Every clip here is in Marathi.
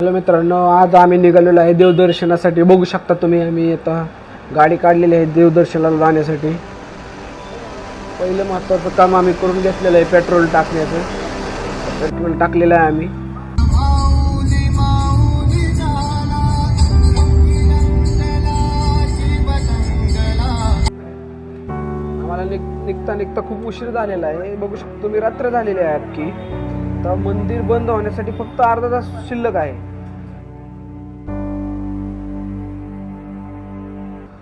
हॅलो मित्रांनो, आज आम्ही निघालेलो आहे देवदर्शनासाठी. बघू शकता तुम्ही, आम्ही आता गाडी काढलेली आहे देवदर्शनाला जाण्यासाठी. पहिलं महत्त्वाचं काम आम्ही करून घेतलेलं आहे पेट्रोल टाकण्याचं. पेट्रोल टाकलेलं आहे आम्ही. आम्हाला निघता खूप उशीर झालेला आहे. बघू शकतो तुम्ही, रात्र झालेली आहे अख्खी. तर मंदिर बंद होण्यासाठी फक्त अर्धा तास शिल्लक आहे.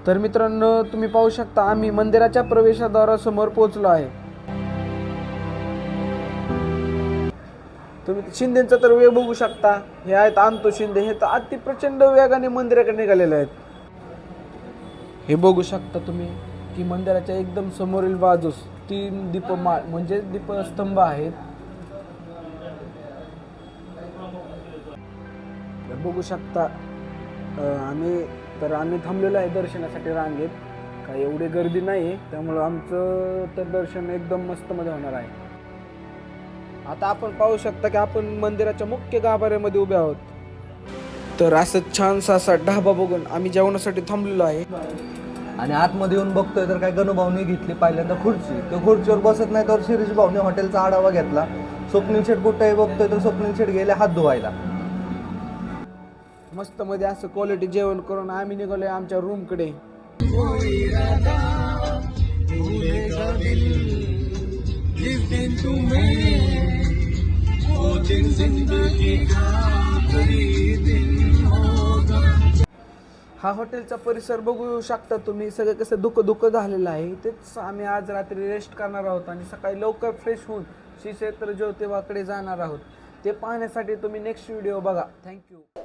तर मित्रांनो, तुम्ही पाहू शकता आम्ही मंदिराच्या प्रवेशद्वारासमोर पोहोचलो आहे. तुम्ही शिंदेचा तर वेग बघू शकता. हे आहेत आणतो शिंदे. हे तर अति प्रचंड वेगाने मंदिराकडे निघालेले आहेत. हे बघू शकता तुम्ही की मंदिराच्या एकदम समोरील बाजूस 3 दीपमाळ म्हणजे दीपस्तंभ आहेत. बघू शकता. आम्ही थांबलेलो आहे दर्शनासाठी रांगेत. काही एवढी गर्दी नाही, त्यामुळं आमचं तर दर्शन एकदम मस्त मध्ये होणार आहे. आता आपण पाहू शकता की आपण मंदिराच्या मुख्य गाभाऱ्यामध्ये उभे आहोत. तर असं छानसा असा ढाबा बघून आम्ही जेवणासाठी थांबलेलो आहे. आणि आतमध्ये येऊन बघतोय तर काय गणूभाऊनी घेतली पहिल्यांदा खुर्ची. तो खुर्चीवर बसत नाही तर शिरीष भाऊने हॉटेलचा आढावा घेतला. स्वप्नील शेठ कुठेही बघतोय तर स्वप्नील शेठ गेले हात धुवायला. मस्त मध्ये असं क्वालिटी जेवण करून आम्ही निघालोय आमच्या रूमकडे. हा हॉटेलचा परिसर बघू शकता तुम्ही. सगळं कसं धुकं झालेलं आहे. तेच आम्ही आज रात्री रेस्ट करणार आहोत आणि सकाळी लवकर फ्रेश होऊन श्री क्षेत्र ज्योतिबाकडे जाणार आहोत. ते पाहण्यासाठी तुम्ही नेक्स्ट व्हिडिओ बघा. थँक्यू.